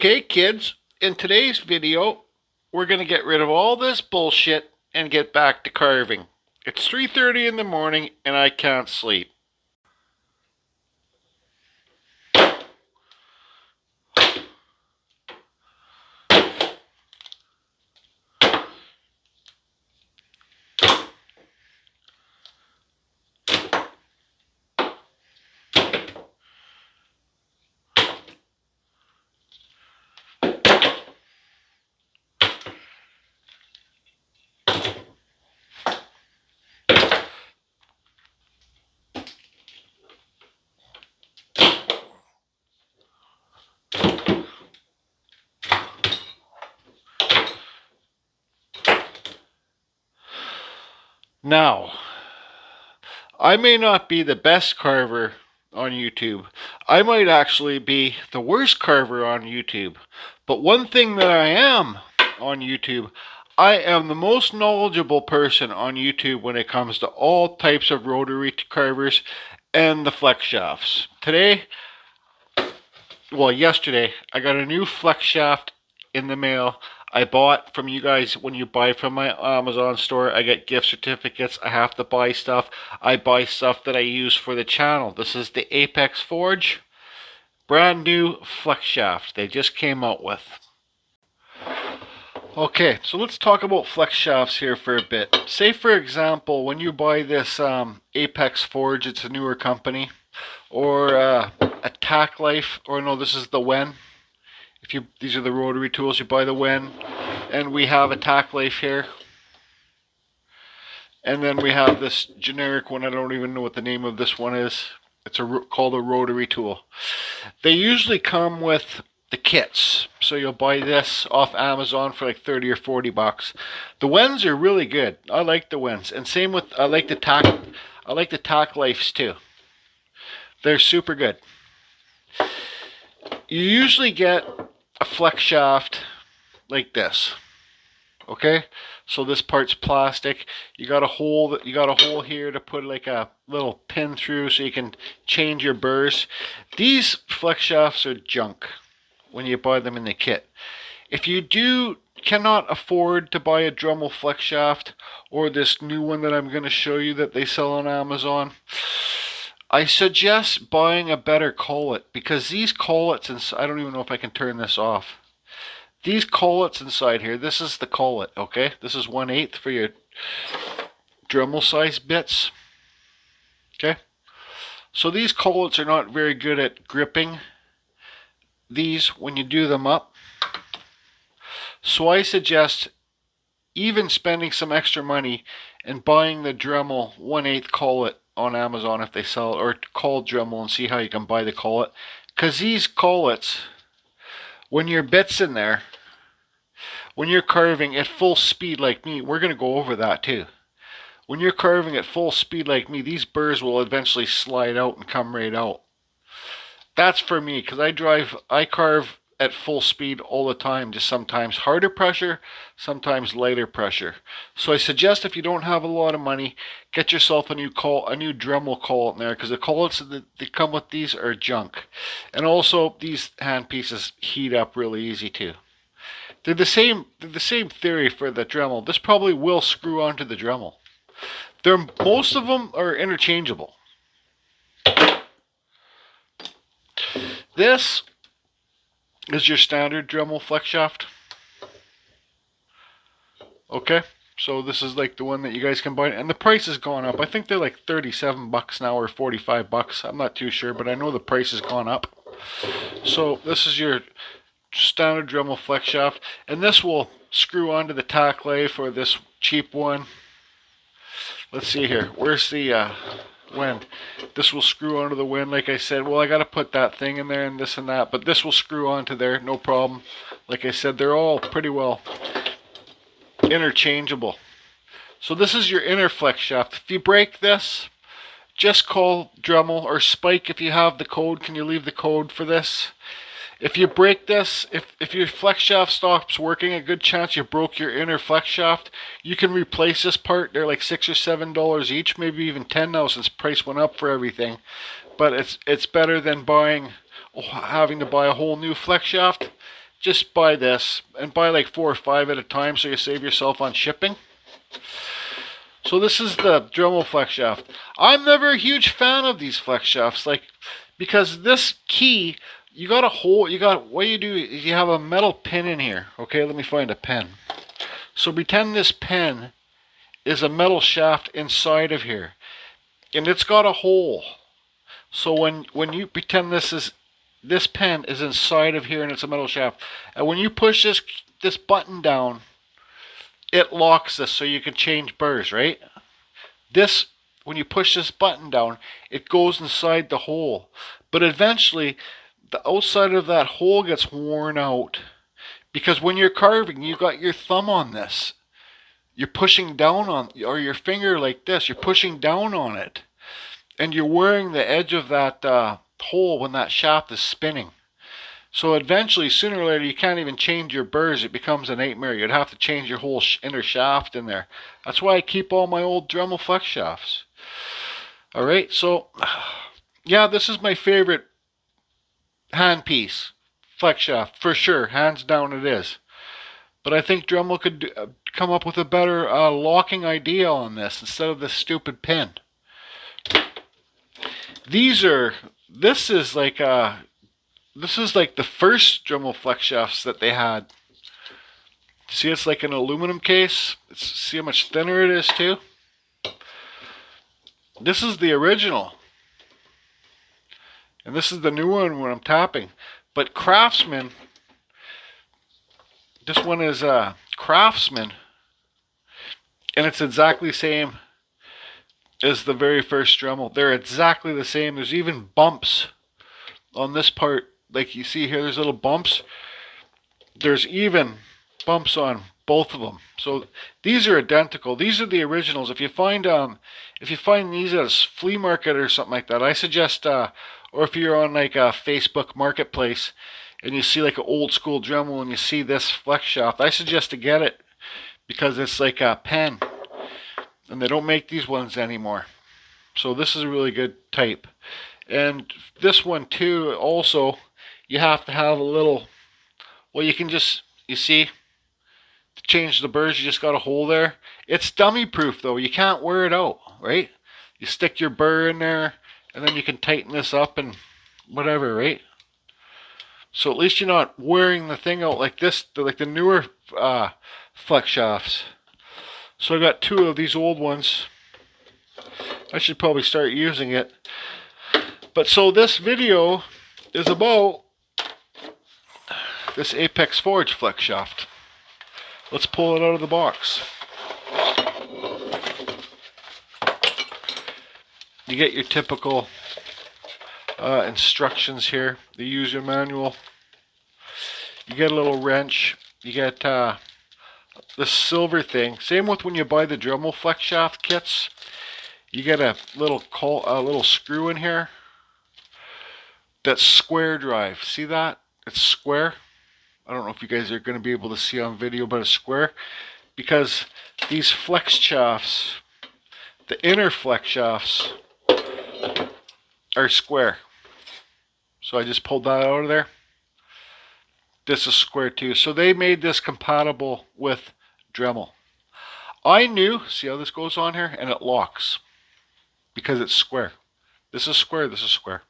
Okay, kids, in today's video, we're going to get rid of all this bullshit and get back to carving. It's 3:30 in the morning and I can't sleep. Now, I may not be the best carver on YouTube. I might actually be the worst carver on YouTube. But one thing that I am on YouTube, I am the most knowledgeable person on YouTube when it comes to all types of rotary carvers and the flex shafts. Yesterday, I got a new flex shaft in the mail. I bought from you guys. When you buy from my Amazon store, I get gift certificates. I have to buy stuff. I buy stuff that I use for the channel. This is the Apex Forge. Brand new flex shaft they just came out with. Okay, so let's talk about flex shafts here for a bit. Say for example, when you buy this Apex Forge, it's a newer company, or Attack Life, or no, this is the Wen. These are the rotary tools. You buy the Wen, and we have Attack Life here, and then we have this generic one. I don't even know what the name of this one is. It's called a rotary tool. They usually come with the kits, so you'll buy this off Amazon for like 30 or 40 bucks. The Wens are really good. I like the Wens, and same with I like the Tack Lifes too. They're super good. You usually get a flex shaft like this. Okay, so this part's plastic. You got a hole here to put like a little pin through so you can change your burrs. These flex shafts are junk when you buy them in the kit. If you cannot afford to buy a Dremel flex shaft or this new one that I'm going to show you that they sell on Amazon, I suggest buying a better collet, because these collets, and I don't even know if I can turn this off. These collets inside here, this is the collet, okay? This is 1/8 for your Dremel size bits, okay? So these collets are not very good at gripping these when you do them up. So I suggest even spending some extra money and buying the Dremel 1/8 collet on Amazon if they sell it, or call Dremel and see how you can buy the collet. Because these collets, when your bit's in there, when you're carving at full speed like me, we're going to go over that too. When you're carving at full speed like me, these burrs will eventually slide out and come right out. That's for me, because I carve at full speed all the time, just sometimes harder pressure, sometimes lighter pressure. So I suggest if you don't have a lot of money, get yourself a new Dremel collet in there, because the collets that come with these are junk. And also these hand pieces heat up really easy too. They're the same theory for the Dremel. This probably will screw onto the Dremel. Most of them are interchangeable. This is your standard Dremel flex shaft. Okay, so this is like the one that you guys can buy, and the price has gone up. I think they're like 37 bucks now or 45 bucks. I'm not too sure, but I know the price has gone up. So this is your standard Dremel flex shaft, and this will screw onto the Tack Life or this cheap one. Let's see here. Where's the Wen? This will screw onto the Wen, like I said. Well, I got to put that thing in there and this and that, but this will screw onto there, no problem. Like I said, they're all pretty well interchangeable. So this is your inner flex shaft. If you break this, just call Dremel, or Spike if you have the code. Can you leave the code for this? If you break this, if your flex shaft stops working, a good chance you broke your inner flex shaft. You can replace this part. They're like $6 or $7 each, maybe even 10 now since price went up for everything. But it's better than having to buy a whole new flex shaft. just buy this, and buy like 4 or 5 at a time so you save yourself on shipping. So this is the Dremel flex shaft. I'm never a huge fan of these flex shafts, like, because this key, you got a hole, what you do is you have a metal pin in here. Okay, let me find a pen. So pretend this pen is a metal shaft inside of here, and it's got a hole. So when you pretend this pen is inside of here and it's a metal shaft, and when you push this button down, it locks this so you can change burrs, right? This, when you push this button down, it goes inside the hole. But eventually, the outside of that hole gets worn out. Because when you're carving, you got your thumb on this. You're pushing down on, or your finger like this, you're pushing down on it. And you're wearing the edge of that hole when that shaft is spinning. So eventually, sooner or later, you can't even change your burrs. It becomes a nightmare. You'd have to change your whole inner shaft in there. That's why I keep all my old Dremel flex shafts. Alright, so, yeah, this is my favorite handpiece. Flex shaft, for sure. Hands down it is. But I think Dremel could come up with a better locking idea on this instead of this stupid pin. This is like the first Dremel flex shafts that they had. See, it's like an aluminum case. See how much thinner it is too? This is the original. And this is the new one when I'm tapping. But Craftsman, this one is Craftsman. And it's exactly the same as the very first Dremel. They're exactly the same. There's even bumps on this part. Like you see here, there's little bumps. There's even bumps on both of them. So these are identical. These are the originals. If you find these at a flea market or something like that, I suggest, or if you're on like a Facebook Marketplace and you see like an old school Dremel and you see this flex shaft, I suggest to get it because it's like a pen, and they don't make these ones anymore. So this is a really good type. And this one too, also, you have to have a little, well, you can just, you see, to change the burrs, you just got a hole there. It's dummy proof though, you can't wear it out, right? You stick your burr in there, and then you can tighten this up and whatever, right? So at least you're not wearing the thing out like this, like the newer flex shafts. So I got 2 of these old ones. I should probably start using it. But so this video is about this Apex Forge flex shaft. Let's pull it out of the box. You get your typical instructions here, the user manual. You get a little wrench. You get this silver thing. Same with when you buy the Dremel flex shaft kits. You get a little screw in here. That's square drive. See that? It's square. I don't know if you guys are going to be able to see on video, but it's square. Because these flex shafts, the inner flex shafts, are square. So I just pulled that out of there. This is square too. So they made this compatible with Dremel. I knew, see how this goes on here? And it locks. Because it's square. This is square, this is square.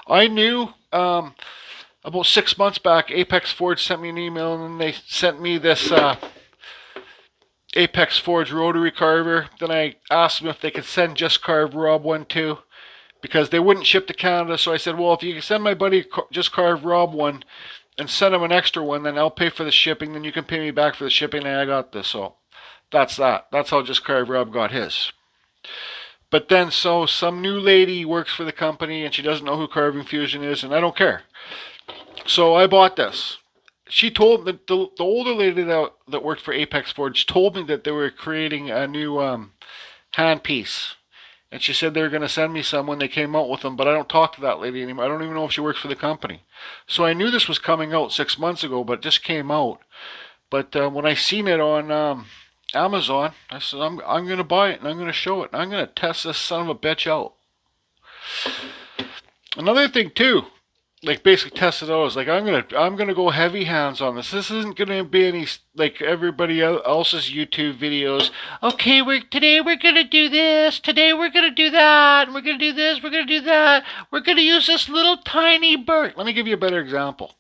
I knew about 6 months back, Apex Forge sent me an email, and then they sent me this Apex Forge rotary carver. Then I asked them if they could send Just Carve Rob one too, because they wouldn't ship to Canada. So I said, well, if you can send my buddy Just Carve Rob one and send him an extra one, then I'll pay for the shipping, then you can pay me back for the shipping, and I got this. So that's that. That's how Just Carve Rob got his. But then, so some new lady works for the company, and she doesn't know who Carving Fusion is, and I don't care. So I bought this. She told me, the older lady that worked for Apex Forge told me that they were creating a new handpiece. And she said they were going to send me some when they came out with them, but I don't talk to that lady anymore. I don't even know if she works for the company. So I knew this was coming out 6 months ago, but it just came out. But when I seen it on Amazon, I said, I'm going to buy it, and I'm going to show it, and I'm going to test this son of a bitch out. Another thing too, like basically test it out. I was like, I'm gonna go heavy hands on this. This isn't gonna be any like everybody else's YouTube videos. Okay, today we're gonna do this. Today we're gonna do that. And we're gonna do this. We're gonna do that. We're gonna use this little tiny bird. Let me give you a better example.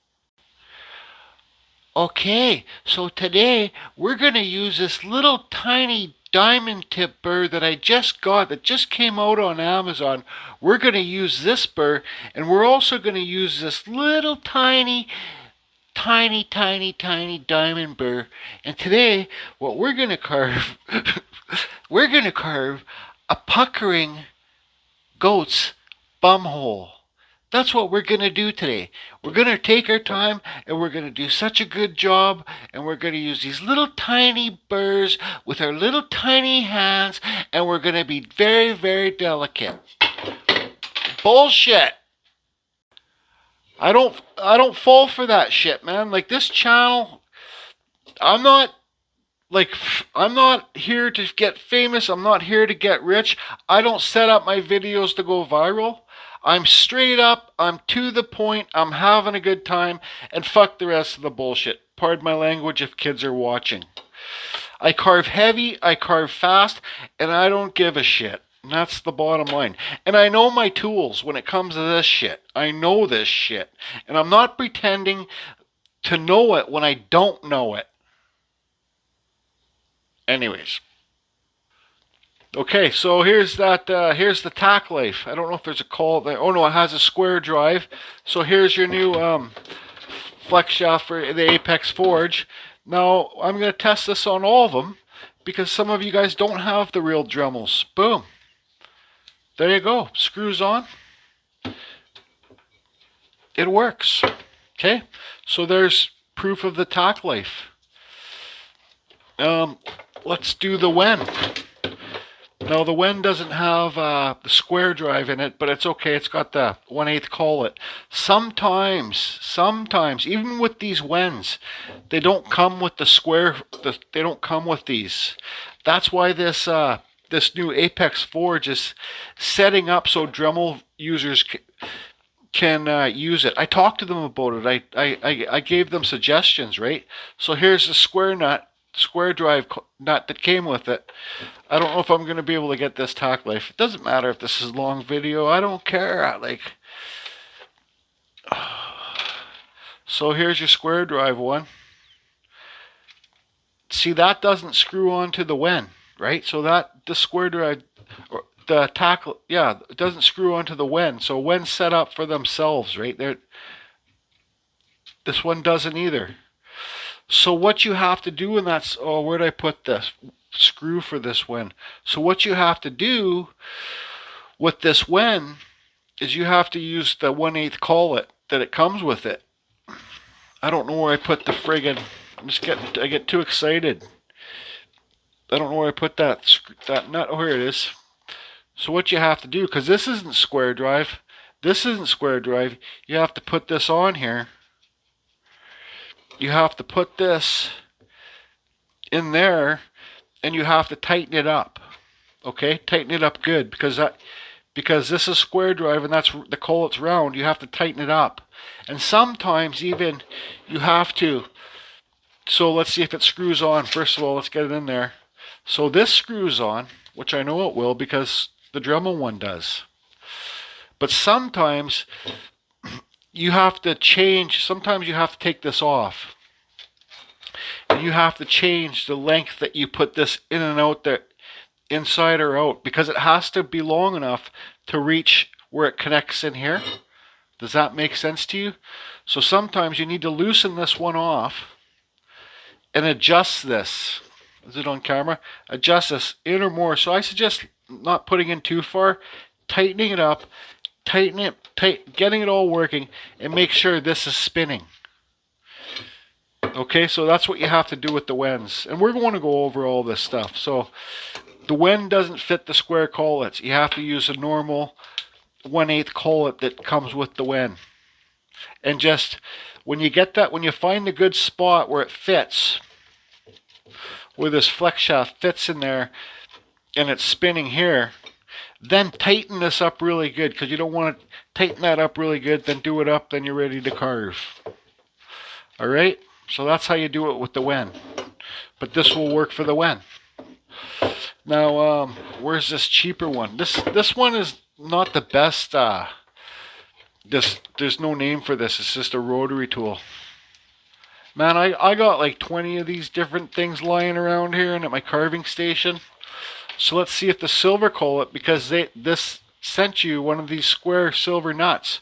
Okay, so today we're gonna use this little tiny diamond tip burr that I just got, that just came out on Amazon. We're going to use this burr, and we're also going to use this little tiny diamond burr. And today, what we're going to carve, we're going to carve a puckering goat's bum hole. That's what we're going to do today. We're going to take our time, and we're going to do such a good job, and we're going to use these little tiny burrs with our little tiny hands, and we're going to be very, very delicate. Bullshit. I don't fall for that shit, man. Like, this channel, I'm not here to get famous. I'm not here to get rich. I don't set up my videos to go viral. I'm straight up, I'm to the point, I'm having a good time, and fuck the rest of the bullshit. Pardon my language if kids are watching. I carve heavy, I carve fast, and I don't give a shit. And that's the bottom line. And I know my tools when it comes to this shit. I know this shit. And I'm not pretending to know it when I don't know it. Anyways. Okay, so here's the tack life. I don't know if there's a call there. Oh no, it has a square drive. So here's your new flex shaft for the Apex Forge. Now I'm going to test this on all of them because some of you guys don't have the real Dremels. Boom. There you go. Screws on. It works. Okay, so there's proof of the tack life. Let's do the Wen. Now the Wen doesn't have the square drive in it, but it's okay. It's got the 1/8 collet. Sometimes, even with these Wens, they don't come with the square. They don't come with these. That's why this new Apex Forge is setting up so Dremel users can use it. I talked to them about it. I gave them suggestions, right? So here's the square drive nut that came with it. I don't know if I'm going to be able to get this tack life. It doesn't matter if this is a long video. I don't care. So here's your square drive one. See, that doesn't screw onto the Wen, right? So the square drive, or the tack, yeah, it doesn't screw onto the Wen. So Wen's set up for themselves, right? This one doesn't either. So what you have to do, and that's, oh, where'd I put this screw for this Wen? So what you have to do with this Wen is you have to use the 1/8 collet that it comes with it. I don't know where I put the friggin', I get too excited. I don't know where I put that nut. Oh, here it is. So what you have to do, because this isn't square drive, you have to put this on here. You have to put this in there, and you have to tighten it up. Okay, tighten it up good, because this is square drive and that's the collet's round. You have to tighten it up, and sometimes even you have to. So let's see if it screws on. First of all, let's get it in there. So this screws on, which I know it will because the Dremel one does. But sometimes you have to change, sometimes you have to take this off. And you have to change the length that you put this in and out there, inside or out, because it has to be long enough to reach where it connects in here. Does that make sense to you? So sometimes you need to loosen this one off and adjust this. Is it on camera? Adjust this in or more. So I suggest not putting in too far, tightening it up, getting it all working, and make sure this is spinning. Okay, so that's what you have to do with the Wens. And we're going to go over all this stuff. So the Wen doesn't fit the square collets. You have to use a normal 1/8 collet that comes with the Wen. And just when you get that, when you find the good spot where it fits, where this flex shaft fits in there and it's spinning here, Then tighten this up really good, because you don't want to tighten that up really good, then do it up, then you're ready to carve. Alright, so that's how you do it with the wen. But this will work for the wen. Now, where's this cheaper one? This one is not the best. There's no name for this. It's just a rotary tool. Man, I got like 20 of these different things lying around here and at my carving station. So let's see if the silver collet, because this sent you one of these square silver nuts.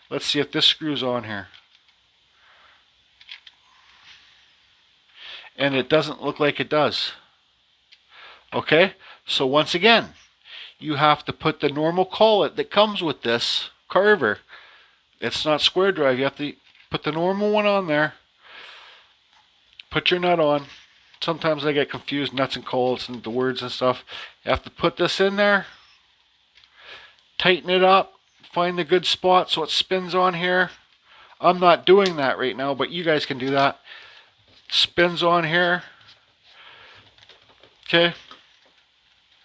Let's see if this screws on here. And it doesn't look like it does. Okay, so once again, you have to put the normal collet that comes with this carver. It's not square drive. You have to put the normal one on there. Put your nut on. Sometimes I get confused, nuts and collets and the words and stuff. You have to put this in there. Tighten it up. Find the good spot so it spins on here. I'm not doing that right now, but you guys can do that. Spins on here. Okay.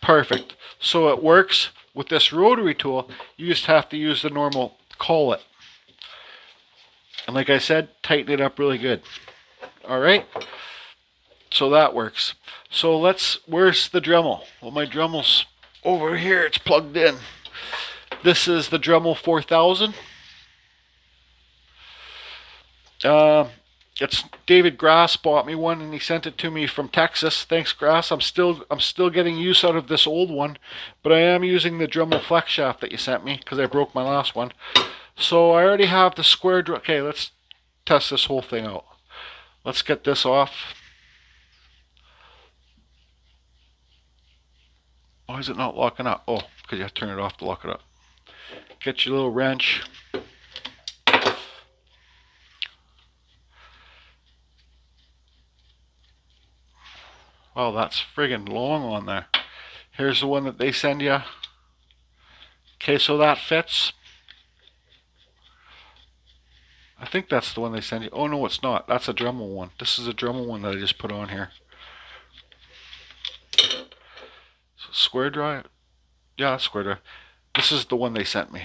Perfect. So it works with this rotary tool. You just have to use the normal collet. And like I said, tighten it up really good. Alright? So that works. So where's the Dremel? Well, my Dremel's over here. It's plugged in. This is the Dremel 4000. It's David Grass bought me one and he sent it to me from Texas. Thanks, Grass. I'm still getting use out of this old one, but I am using the Dremel flex shaft that you sent me because I broke my last one. So I already have the square. Okay, let's test this whole thing out. Let's get this off. Why is it not locking up? Oh, because you have to turn it off to lock it up. Get your little wrench. Oh, that's friggin' long on there. Here's the one that they send you. Okay, so that fits. I think that's the one they send you. Oh, no, it's not. That's a Dremel one. This is a Dremel one that I just put on here. So square drive. Yeah, square drive. This is the one they sent me.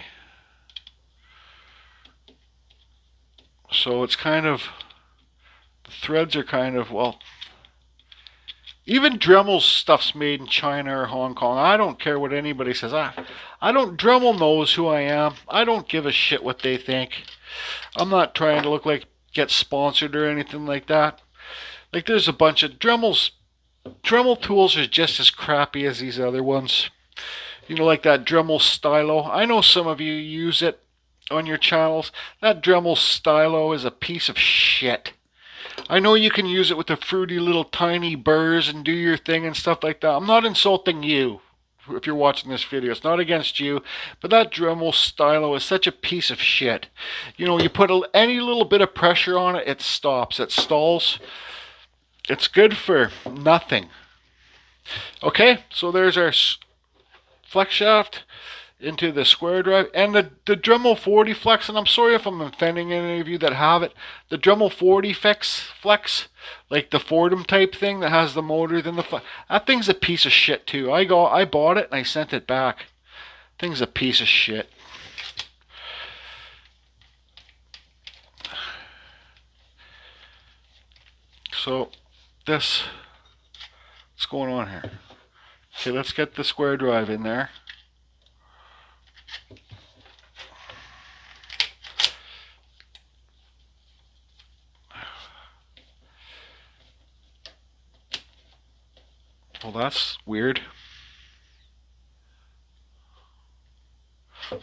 So it's kind of, the threads are kind of, well, even Dremel's stuff's made in China or Hong Kong. I don't care what anybody says. I don't, Dremel knows who I am. I don't give a shit what they think. I'm not trying to look like get sponsored or anything like that. Like there's a bunch of Dremel tools are just as crappy as these other ones. You know, like that Dremel stylo. I know some of you use it on your channels. That Dremel stylo is a piece of shit. I know you can use it with the fruity little tiny burrs and do your thing and stuff like that. I'm not insulting you if you're watching this video. It's not against you. But that Dremel stylo is such a piece of shit. You know, you put any little bit of pressure on it, it stops. It stalls. It's good for nothing. Okay, so there's our flex shaft into the square drive, and the Dremel 40 flex, and I'm sorry if I'm offending any of you that have it, the Dremel 40 flex, like the Fordham type thing that has the motor, then the flex, that thing's a piece of shit too. I bought it and I sent it back. Thing's a piece of shit. So what's going on here? Okay, let's get the square drive in there. Well, that's weird.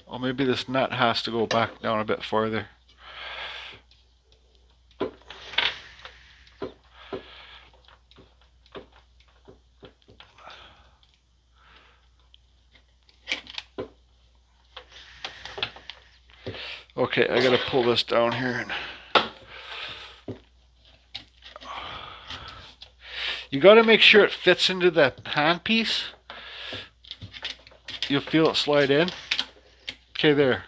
Oh, maybe this nut has to go back down a bit farther. Okay, I gotta pull this down here and you got to make sure it fits into the handpiece. You'll feel it slide in. Okay, there.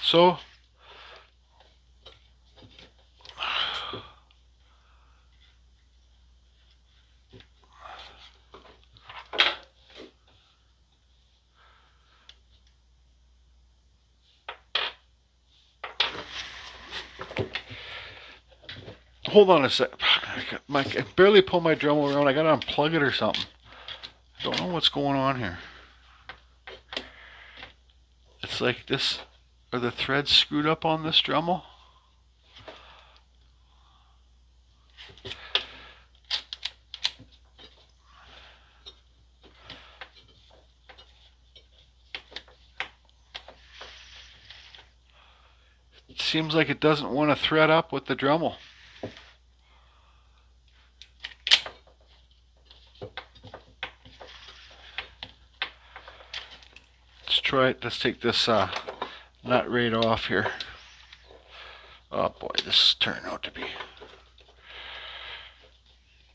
So, hold on a sec. I can barely pull my Dremel around. I gotta unplug it or something. Don't know what's going on here. It's like this. Are the threads screwed up on this Dremel? It seems like it doesn't want to thread up with the Dremel. Let's try it. Let's take this nut right off here. Oh boy, this turned out to be.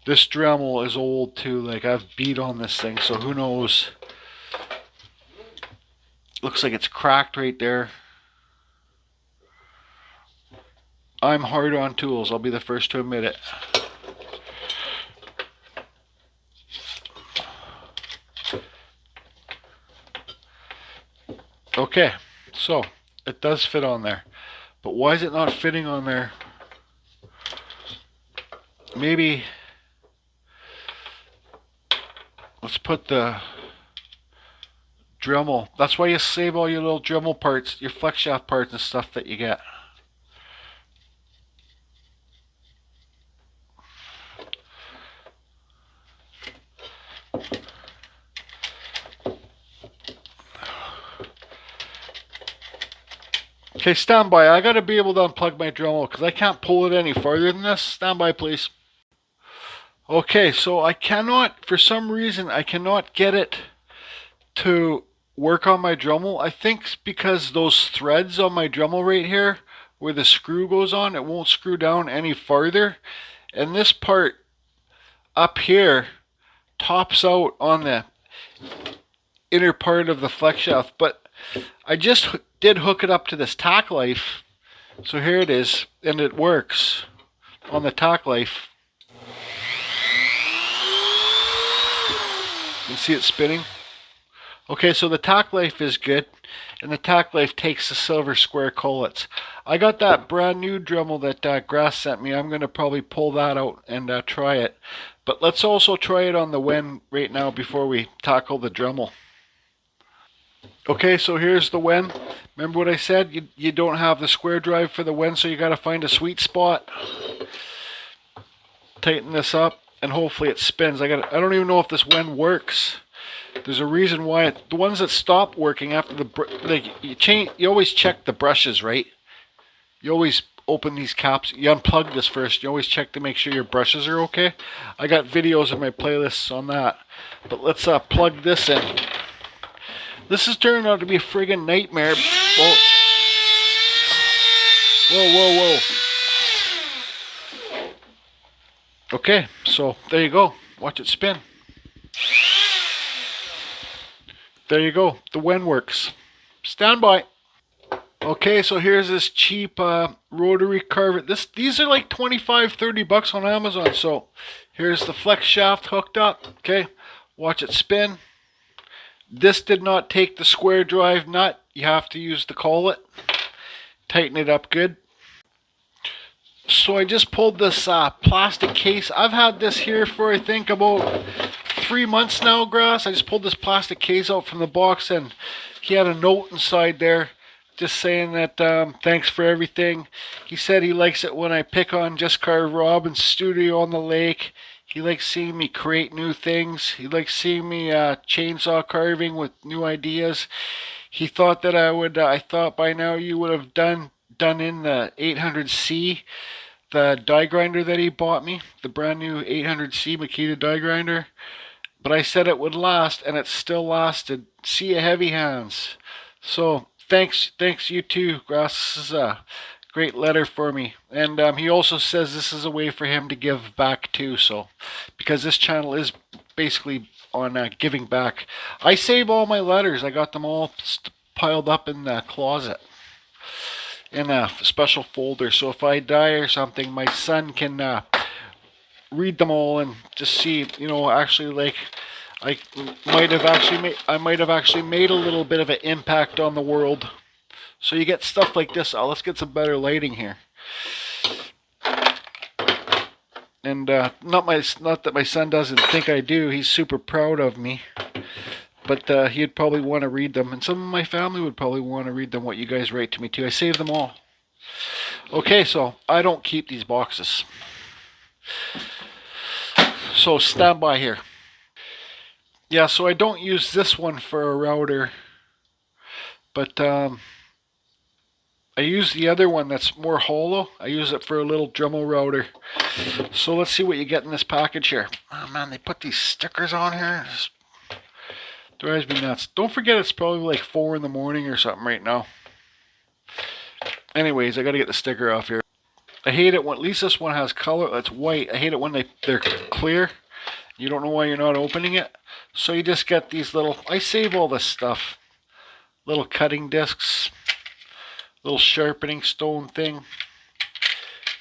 This Dremel is old too. Like, I've beat on this thing, so who knows. Looks like it's cracked right there. I'm hard on tools. I'll be the first to admit it. Okay, so it does fit on there. But why is it not fitting on there? Maybe let's put the Dremel. That's why you save all your little Dremel parts, your flex shaft parts and stuff that you get. Okay, stand by. I gotta be able to unplug my Dremel because I can't pull it any farther than this. Stand by, please. Okay, so I cannot, for some reason, I cannot get it to work on my Dremel. I think it's because those threads on my Dremel right here, where the screw goes on, it won't screw down any farther. And this part up here tops out on the inner part of the flex shaft, but I just did hook it up to this tack life, so here it is, and it works on the tack life. You can see it spinning. Okay, so the tack life is good, and the tack life takes the silver square collets. I got that brand new Dremel that Grass sent me. I'm going to probably pull that out and try it. But let's also try it on the Wen right now before we tackle the Dremel. Okay, so here's the Wen. Remember what I said? You don't have the square drive for the Wen, so you got to find a sweet spot. Tighten this up, and hopefully it spins. I don't even know if this Wen works. There's a reason why the ones that stop working after you always check the brushes, right? You always open these caps. You unplug this first. You always check to make sure your brushes are okay. I got videos in my playlists on that. But let's plug this in. This is turning out to be a friggin' nightmare. Whoa. Whoa, whoa, whoa. Okay, so there you go. Watch it spin. There you go. The Wen works. Stand by. Okay, so here's this cheap rotary carver. These are like 25, 30 bucks on Amazon. So here's the flex shaft hooked up. Okay, watch it spin. This did not take the square drive nut. You have to use the collet. Tighten it up good. So I just pulled this plastic case. I've had this here for I think about 3 months now, Grass. I just pulled this plastic case out from the box, and he had a note inside there just saying that thanks for everything. He said he likes it when I pick on Just Carve Robin's studio on the lake. He likes seeing me create new things. He likes seeing me chainsaw carving with new ideas. He thought that I thought by now you would have done in the 800C, the die grinder that he bought me, the brand new 800C Makita die grinder. But I said it would last, and it still lasted. See you, heavy hands. So thanks you too, Grass. This is a great letter for me. And he also says this is a way for him to give back too. So because this channel is basically on giving back. I save all my letters. I got them all piled up in the closet in a special folder. So if I die or something, my son can read them all and just see, actually, like, I might have actually made a little bit of an impact on the world. So you get stuff like this. Oh, let's get some better lighting here. And not that my son doesn't think I do. He's super proud of me. But he'd probably want to read them. And some of my family would probably want to read them, what you guys write to me too. I save them all. Okay, so I don't keep these boxes. So stand by here. Yeah, so I don't use this one for a router. But I use the other one that's more hollow. I use it for a little Dremel router. So let's see what you get in this package here. Oh man, they put these stickers on here. It drives me nuts. Don't forget it's probably like 4 in the morning or something right now. Anyways, I gotta get the sticker off here. I hate it when, at least this one has color, it's white. I hate it when they're clear. You don't know why you're not opening it. So you just get these little, I save all this stuff. Little cutting discs. Little sharpening stone thing.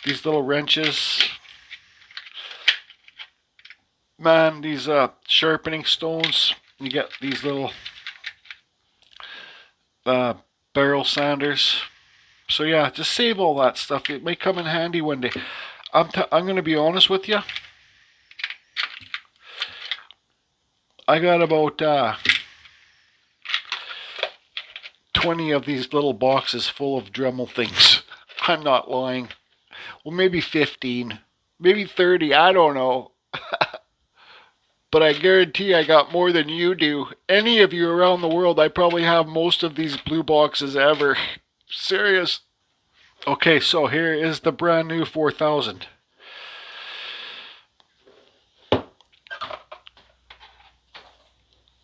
These little wrenches. Man, these sharpening stones. You get these little barrel sanders. So yeah, just save all that stuff. It may come in handy one day. I'm going to be honest with you. I got about 20 of these little boxes full of Dremel things. I'm not lying. Well, maybe 15. Maybe 30. I don't know. But I guarantee I got more than you do. Any of you around the world, I probably have most of these blue boxes ever. Serious. Okay, so here is the brand new 4000.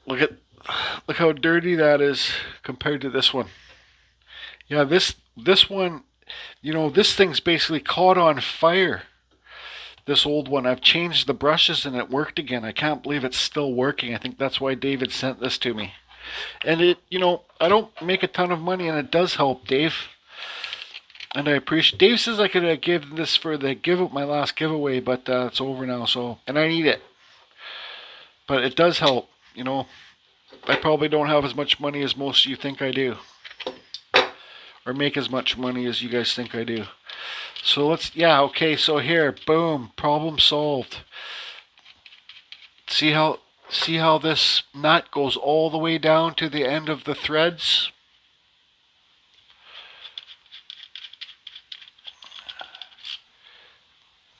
Look how dirty that is compared to this one. Yeah, this one, you know, this thing's basically caught on fire. This old one, I've changed the brushes and it worked again. I can't believe it's still working. I think that's why David sent this to me. And it, you know, I don't make a ton of money and it does help Dave. And I appreciate, Dave says I could give this for the my last giveaway, but it's over now, so, and I need it. But it does help, you know. I probably don't have as much money as most of you think I do. Or make as much money as you guys think I do. So let's, yeah, okay, so here, boom, problem solved. See how this nut goes all the way down to the end of the threads?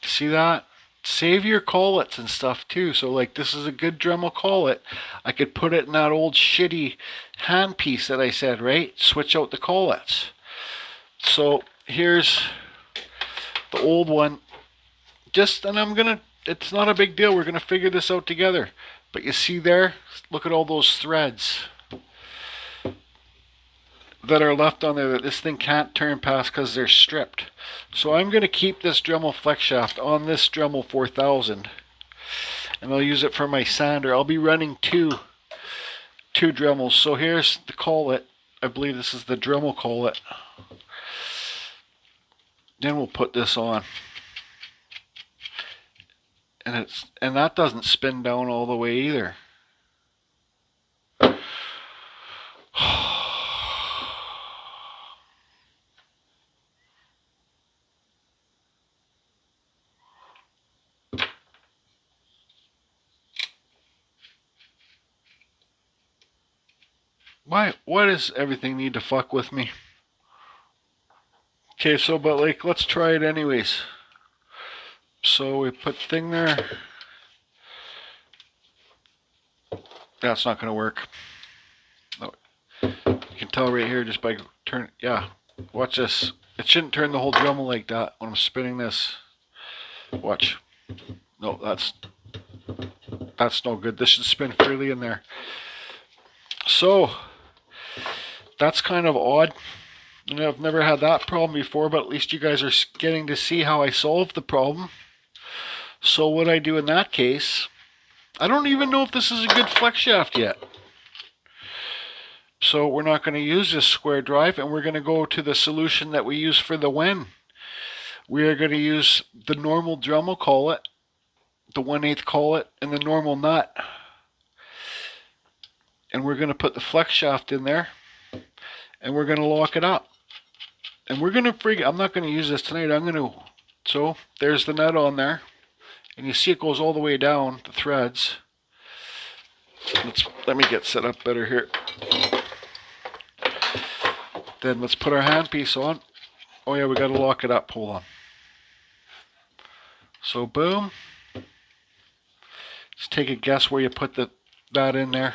See that? Save your collets and stuff too. So like this is a good Dremel collet. I could put it in that old shitty handpiece that I said, right? Switch out the collets. So here's the old one. And it's not a big deal. We're gonna figure this out together. But you see there, look at all those threads that are left on there that this thing can't turn past because they're stripped. So I'm going to keep this Dremel flex shaft on this Dremel 4000 and I'll use it for my sander. I'll be running two Dremels. So here's the collet. I believe this is the Dremel collet. Then we'll put this on. And that doesn't spin down all the way either. Why does everything need to fuck with me? Okay, so but like let's try it anyways. So we put thing there. That's not gonna work. No. You can tell right here just by turn. Yeah, watch this. It shouldn't turn the whole Dremel like that when I'm spinning this. Watch. No, that's no good. This should spin freely in there. So that's kind of odd. And I've never had that problem before, but at least you guys are getting to see how I solved the problem. So what I do in that case, I don't even know if this is a good flex shaft yet. So we're not going to use this square drive, and we're going to go to the solution that we use for the Wen. We are going to use the normal Dremel collet, the 1/8 collet, and the normal nut. And we're going to put the flex shaft in there, and we're going to lock it up. And we're going to I'm not going to use this tonight. So there's the nut on there. and you see it goes all the way down the threads. Let me get set up better here. Then let's put our handpiece on. Oh yeah, we got to lock it up. Hold on. So boom. Just take a guess where you put that in there.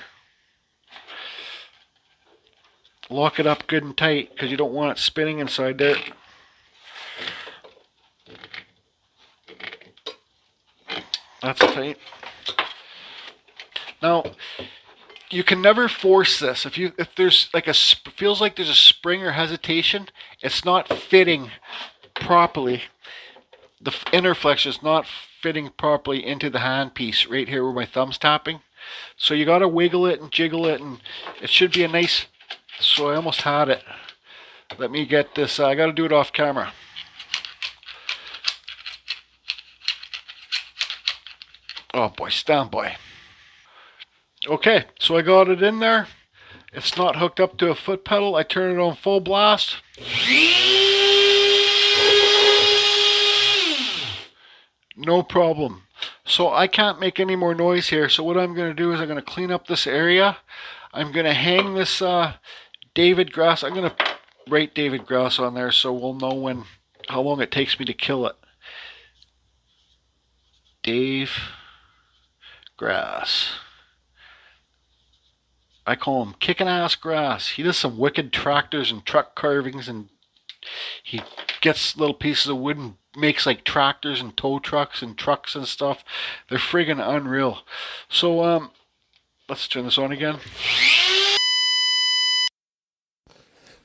Lock it up good and tight because you don't want it spinning inside there. That's tight. Now, you can never force this. If there's like feels like there's a spring or hesitation, it's not fitting properly. The inner flex is not fitting properly into the handpiece right here where my thumb's tapping. So you got to wiggle it and jiggle it, and it should be a nice. So I almost had it. Let me get this. I got to do it off camera. Oh boy, stand by. Okay, so I got it in there. It's not hooked up to a foot pedal. I turn it on full blast. No problem. So I can't make any more noise here. So what I'm going to do is I'm going to clean up this area. I'm going to hang this David grass. I'm going to write David grass on there so we'll know how long it takes me to kill it. Dave Grass. I call him Kickin' Ass Grass. He does some wicked tractors and truck carvings, and he gets little pieces of wood and makes like tractors and tow trucks and trucks and stuff. They're friggin' unreal. So let's turn this on again.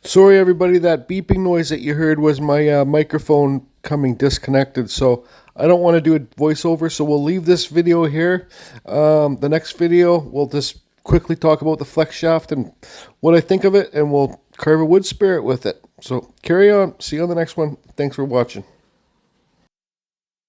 Sorry everybody, that beeping noise that you heard was my microphone coming disconnected, so I don't want to do a voiceover, so we'll leave this video here. The next video, we'll just quickly talk about the flex shaft and what I think of it, and we'll carve a wood spirit with it. So carry on. See you on the next one. Thanks for watching.